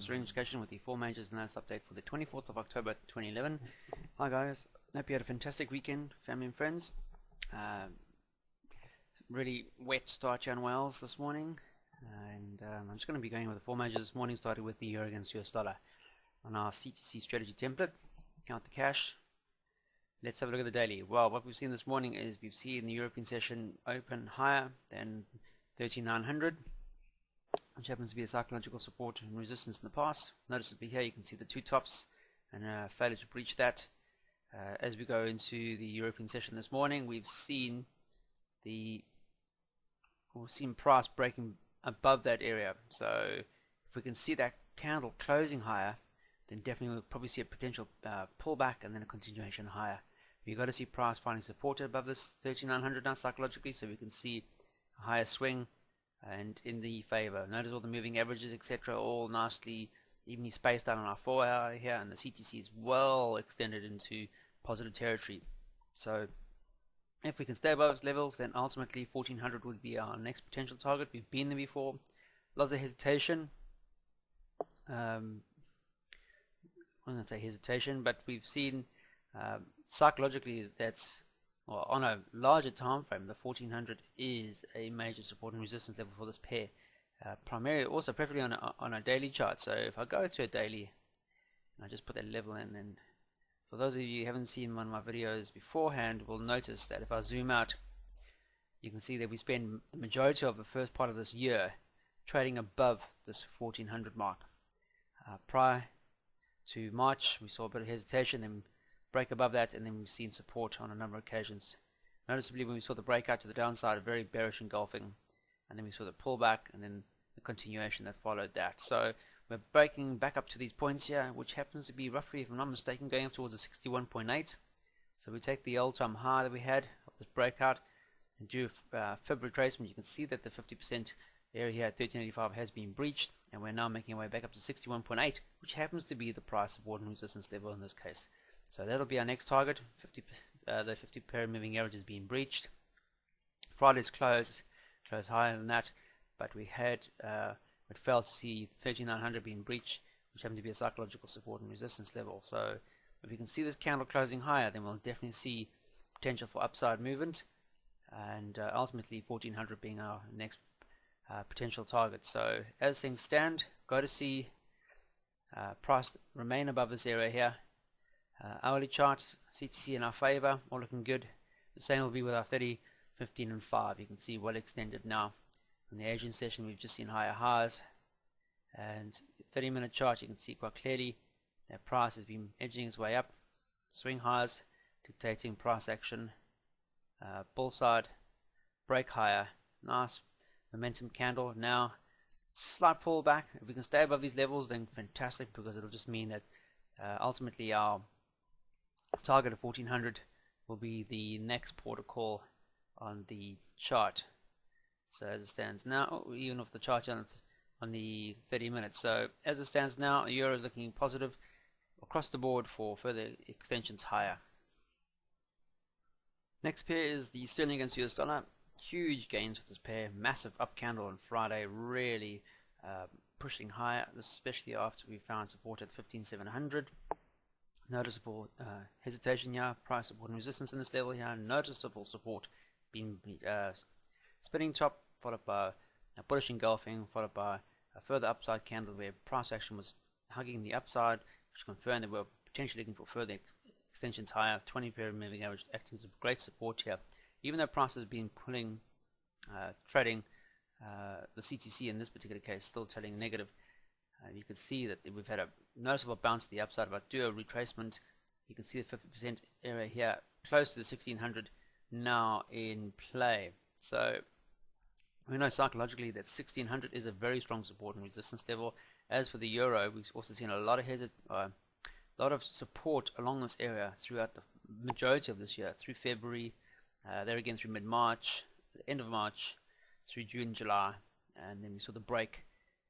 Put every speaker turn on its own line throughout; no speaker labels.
Serene Education with the 4 majors analysis update for the 24th of October 2011. Hi guys, hope you had a fantastic weekend, family and friends. Really wet start here in Wales this morning, and I'm just going to be going with the 4 majors this morning, starting with the euro against US dollar. On our CTC strategy template, count the cash. Let's have a look at the daily. Well, what we've seen this morning is we've seen the European session open higher than 13,900, which happens to be a psychological support and resistance in the past. Noticeably here you can see the two tops and failure to breach that. As we go into the European session this morning, we've seen price breaking above that area. So if we can see that candle closing higher, then definitely we'll probably see a potential pullback and then a continuation higher. You've got to see price finding support above this 13,900 now psychologically, so we can see a higher swing and in the favor. Notice all the moving averages, etc., all nicely evenly spaced out on our 4 hour here, and the CTC is well extended into positive territory. So if we can stay above those levels, then ultimately 1400 would be our next potential target. We've been there before. Lots of hesitation. I'm going to say hesitation, but we've seen psychologically that's, well, on a larger time frame, the 1400 is a major support and resistance level for this pair. Primarily, also preferably on a daily chart. So if I go to a daily, and I just put that level in, and for those of you who haven't seen one of my videos beforehand, will notice that if I zoom out, you can see that we spend the majority of the first part of this year trading above this 1400 mark. Prior to March, we saw a bit of hesitation, then break above that, and then we've seen support on a number of occasions. Noticeably, when we saw the breakout to the downside, a very bearish engulfing, and then we saw the pullback and then the continuation that followed that. So we're breaking back up to these points here, which happens to be roughly, if I'm not mistaken, going up towards the 61.8. So we take the all-time high that we had of this breakout and do a fib retracement. You can see that the 50% area here at 1385 has been breached, and we're now making our way back up to 61.8, which happens to be the price support and resistance level in this case. So that'll be our next target. The 50 period moving average is being breached. Friday's close higher than that, but we had failed to see 3900 being breached, which happened to be a psychological support and resistance level. So if we can see this candle closing higher, then we'll definitely see potential for upside movement, and ultimately 1400 being our next potential target. So as things stand, go to see price remain above this area here. Hourly chart, CTC in our favor, all looking good. The same will be with our 30, 15 and 5. You can see well extended now. In the Asian session, we've just seen higher highs, and 30-minute chart, you can see quite clearly that price has been edging its way up. Swing highs dictating price action. Bull side, break higher, nice momentum candle. Now slight pullback. If we can stay above these levels, then fantastic, because it'll just mean that ultimately our target of 1400 will be the next port of call on the chart. So as it stands now, even off the chart on the 30 minutes. So as it stands now, the euro is looking positive across the board for further extensions higher. Next pair is the sterling against US dollar. Huge gains with this pair, massive up candle on Friday, really pushing higher, especially after we found support at 15,700. Noticeable hesitation here, price support and resistance in this level here, noticeable support being spinning top, followed by a bullish engulfing, followed by a further upside candle where price action was hugging the upside, which confirmed that we're potentially looking for further extensions higher. 20 period moving average acting as a great support here. Even though price has been pulling, trading, the CTC in this particular case still telling negative. You can see that we've had a noticeable bounce to the upside. If I do a retracement, you can see the 50% area here close to the 1600 now in play. So we know psychologically that 1600 is a very strong support and resistance level. As for the euro, we've also seen a lot of support along this area throughout the majority of this year, through February, there again through mid-March, the end of March, through June, July, and then we saw the break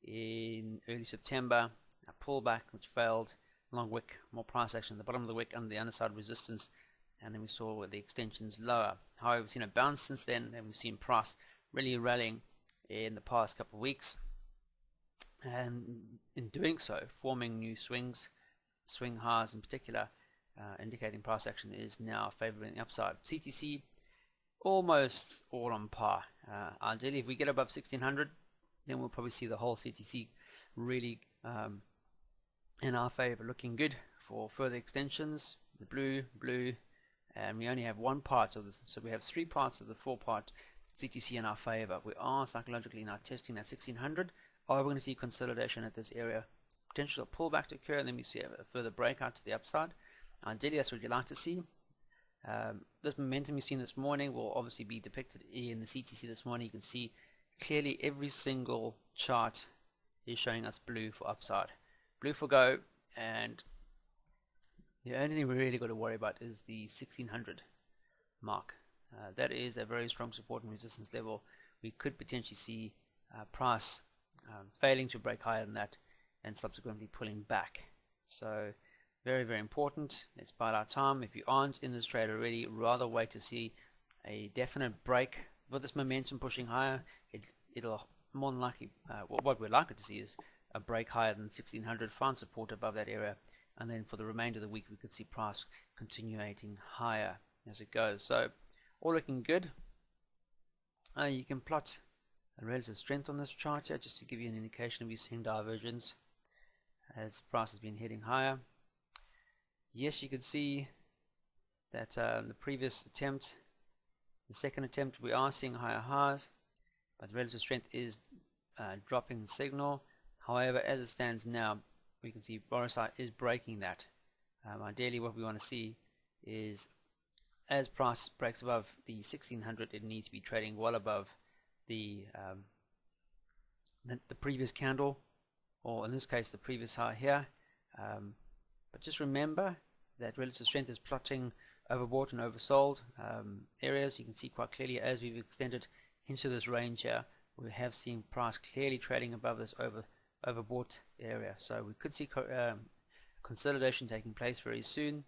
in early September, a pullback which failed, long wick, more price action at the bottom of the wick, under the underside resistance, and then we saw the extensions lower. However, we've seen a bounce since then, and we've seen price really rallying in the past couple of weeks, and in doing so forming new swings, swing highs in particular, indicating price action is now favoring the upside. CTC almost all on par. Ideally, if we get above 1600, then we'll probably see the whole CTC really in our favor, looking good for further extensions. The blue, and we only have one part of this, so we have 3 parts of the 4-part CTC in our favor. We are psychologically now testing that 1600. Are we going to see consolidation at this area? Potential pullback to occur, and then we see a further breakout to the upside. Ideally, that's what you'd like to see. This momentum you've seen this morning will obviously be depicted in the CTC this morning. You can see clearly every single chart is showing us blue for upside, blue for go, and the only thing we really got to worry about is the 1600 mark. That is a very strong support and resistance level. We could potentially see price failing to break higher than that and subsequently pulling back. So very, very important. Let's bide our time. If you aren't in this trade already, rather wait to see a definite break with this momentum pushing higher. It'll more than likely, what we're likely to see is a break higher than 1600, find support above that area, and then for the remainder of the week we could see price continuing higher as it goes. So all looking good. You can plot a relative strength on this chart here just to give you an indication. We're seeing divergence as price has been heading higher. Yes, you can see that the previous attempt, the second attempt, we are seeing higher highs, but the relative strength is dropping the signal. However, as it stands now, we can see RSI is breaking that. Ideally, what we want to see is as price breaks above the 1600, it needs to be trading well above the previous candle, or in this case the previous high here. But just remember that relative strength is plotting overbought and oversold areas. You can see quite clearly as we've extended into this range here, we have seen price clearly trading above this overbought area. So we could see consolidation taking place very soon.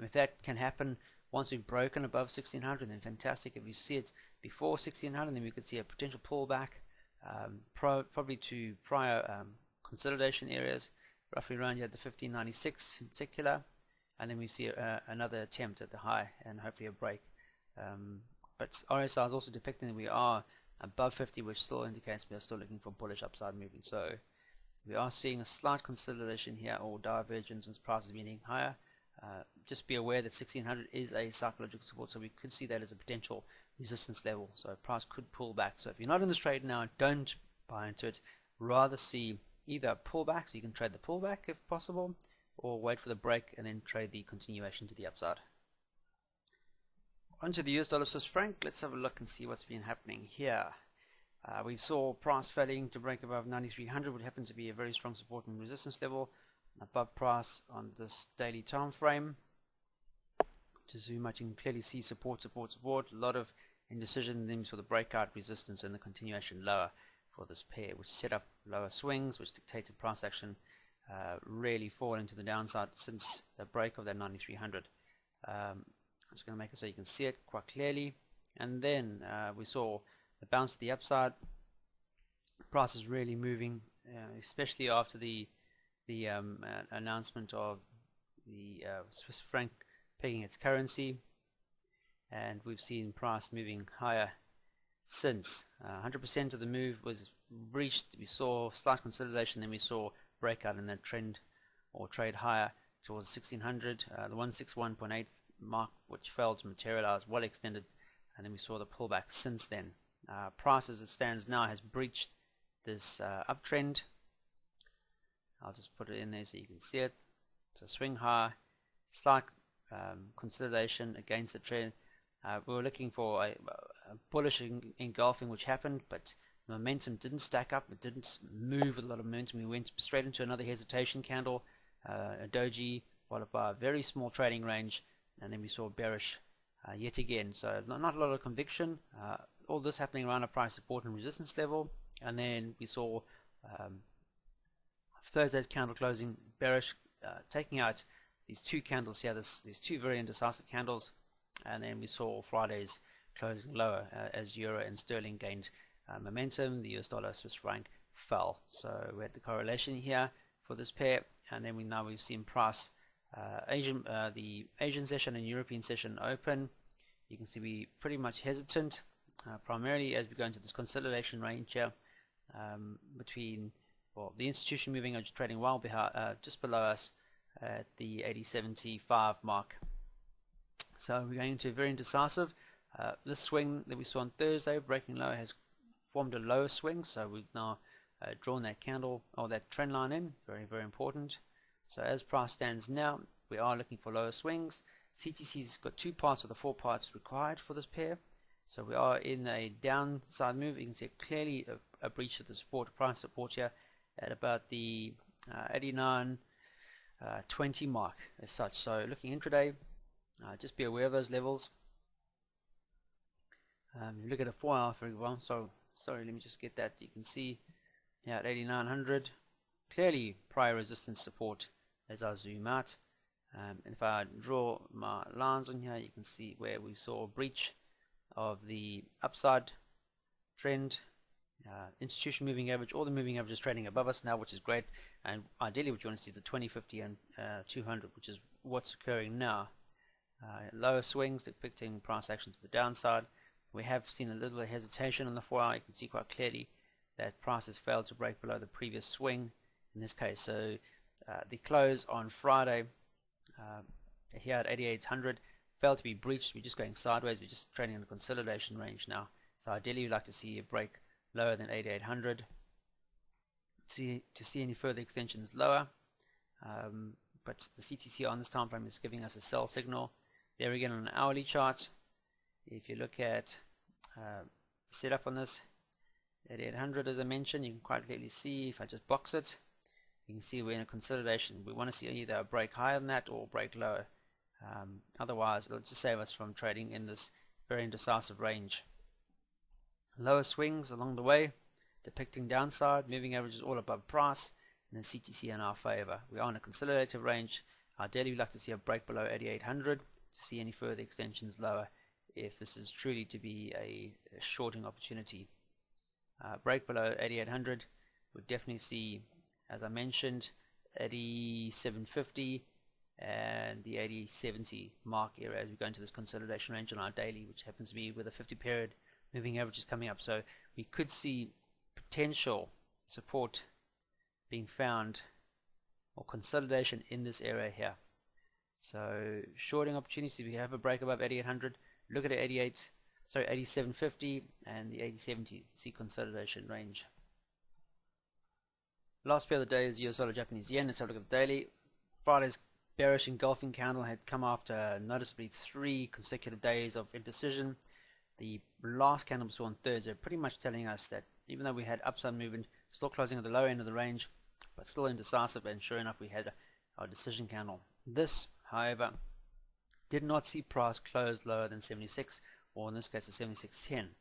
If that can happen once we've broken above 1600, then fantastic. If we see it before 1600, then we could see a potential pullback, probably to prior consolidation areas, roughly around here at the 1596 in particular, and then we see another attempt at the high and hopefully a break. But RSI is also depicting that we are above 50, which still indicates we are still looking for bullish upside movement. So we are seeing a slight consolidation here, or divergence, as price is being higher. Just be aware that 1600 is a psychological support, so we could see that as a potential resistance level. So price could pull back. So if you're not in this trade now, don't buy into it. Rather see either a pullback, so you can trade the pullback if possible, or wait for the break and then trade the continuation to the upside. Onto the US dollar Swiss franc. Let's have a look and see what's been happening here. We saw price failing to break above 9300, which happens to be a very strong support and resistance level. Above price on this daily time frame. To zoom out, you can clearly see support. A lot of indecision, then for the breakout, resistance, and the continuation lower for this pair, which set up lower swings, which dictated price action really falling to the downside since the break of that 9300. I'm just going to make it so you can see it quite clearly. And then we saw the bounce to the upside. Price is really moving, especially after the announcement of the Swiss franc pegging its currency, and we've seen price moving higher since. 100% of the move was reached. We saw slight consolidation, then we saw breakout in that trend or trade higher towards 1600, the 161.8 mark, which failed to materialize, well extended, and then we saw the pullback since then. Price as it stands now has breached this uptrend. I'll just put it in there so you can see it. So swing high, slight consolidation against the trend. We were looking for a bullish engulfing, which happened, but momentum didn't stack up. It didn't move with a lot of momentum. We went straight into another hesitation candle, a doji, followed by a very small trading range, and then we saw bearish yet again. So not a lot of conviction. All this happening around a price support and resistance level, and then we saw Thursday's candle closing bearish, taking out these two candles here, these two very indecisive candles, and then we saw Friday's closing lower as euro and sterling gained momentum. The US dollar Swiss franc fell. So we had the correlation here for this pair, and then we've seen price the Asian session and European session open. You can see we pretty much hesitant, primarily as we go into this consolidation range here, between, well, the institution moving average trading well behind, just below us at the 80.75 mark. So we're going into very indecisive. This swing that we saw on Thursday, breaking low, has formed a lower swing, so we've now drawn that candle or that trend line in. Very, very important. So as price stands now, we are looking for lower swings. CTC's got 2 parts of the 4 parts required for this pair. So we are in a downside move. You can see clearly a breach of the support, price support here at about the 89.20 mark as such. So looking intraday, just be aware of those levels. Look at a 4 hour for example. So sorry, let me just get that. You can see here at 8900, clearly prior resistance support as I zoom out. And if I draw my lines on here, you can see where we saw a breach of the upside trend. Institution moving average, all the moving averages trading above us now, which is great. And ideally what you want to see is the 20, 50 and 200, which is what's occurring now. Lower swings depicting price action to the downside. We have seen a little bit of hesitation on the 4 hour. You can see quite clearly that price has failed to break below the previous swing in this case. So the close on Friday here at 8800 failed to be breached. We're just going sideways. We're just trading in a consolidation range now. So ideally we'd like to see a break lower than 8800 to see any further extensions lower. But the CTC on this time frame is giving us a sell signal. There again on an hourly chart, if you look at setup on this 8800, as I mentioned, you can quite clearly see, if I just box it, you can see we're in a consolidation. We want to see either a break higher than that or break lower. Otherwise it'll just save us from trading in this very indecisive range. Lower swings along the way depicting downside, moving averages all above price, and then CTC in our favor. We are in a consolidative range. Ideally we'd like to see a break below 8800 to see any further extensions lower if this is truly to be a shorting opportunity. Break below 8800 would definitely see, as I mentioned, 8750 and the 8070 mark area as we go into this consolidation range on our daily, which happens to be with a 50 period moving average is coming up. So we could see potential support being found or consolidation in this area here. So shorting opportunities, if we have a break above 8800, look at the 8750 and the 8070, see consolidation range. Last pair of the day is US dollar Japanese yen. Let's have a look at the daily. Friday's bearish engulfing candle had come after noticeably 3 consecutive days of indecision. The last candle we saw on Thursday pretty much telling us that even though we had upside movement, still closing at the lower end of the range, but still indecisive, and sure enough we had our decision candle. This, however, did not see price close lower than 76, or in this case the 76.10.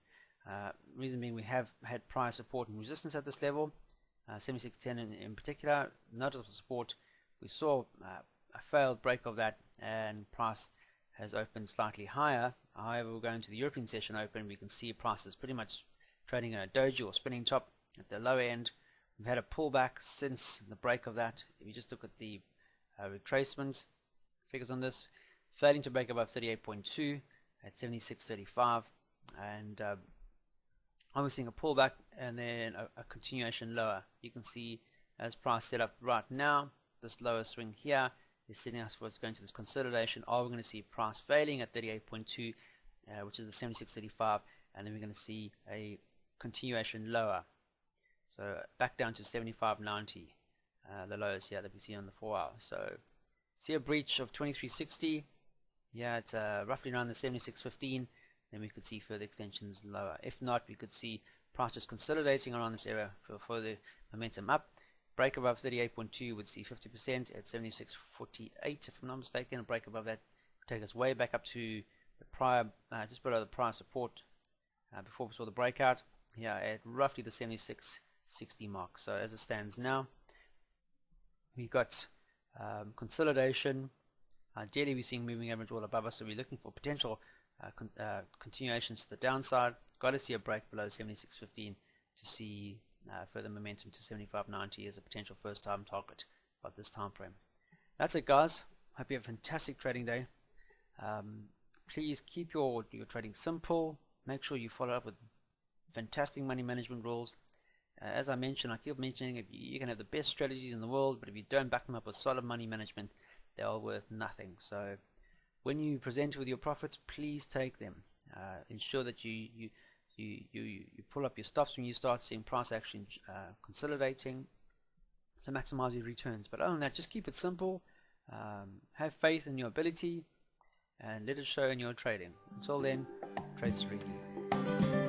Reason being, we have had price support and resistance at this level. 76.10 in particular, noticeable support. We saw a failed break of that, and price has opened slightly higher. However, we're going to the European session open, we can see prices pretty much trading in a doji or spinning top at the lower end. We've had a pullback since the break of that. If you just look at the retracement figures on this, failing to break above 38.2 at 76.35, and I'm seeing a pullback and then a continuation lower. You can see as price set up right now, this lower swing here is setting us for what's going to this consolidation. Are we going to see price failing at 38.2, which is the 76.35, and then we're going to see a continuation lower. So back down to 75.90, the lowest here that we see on the 4 hour. So see a breach of 23.60. Yeah, it's roughly around the 76.15. Then we could see further extensions lower. If not, we could see price just consolidating around this area for further momentum up. Break above 38.2 would see 50% at 76.48, if I'm not mistaken. A break above that would take us way back up to the prior, just below the prior support before we saw the breakout. Yeah, at roughly the 76.60 mark. So as it stands now, we've got consolidation. Ideally, we're seeing moving average all above us, so we're looking for potential continuations to the downside. Got to see a break below 76.15 to see further momentum to 75.90 as a potential first time target at this time frame. That's it, guys. Hope you have a fantastic trading day. Please keep your trading simple. Make sure you follow up with fantastic money management rules. As I mentioned, I keep mentioning, if you can have the best strategies in the world, but if you don't back them up with solid money management, they are worth nothing. So when you present with your profits, please take them. Ensure that you pull up your stops when you start seeing price action consolidating to maximize your returns. But other than that, just keep it simple. Have faith in your ability and let it show in your trading. Until then, trade serenely.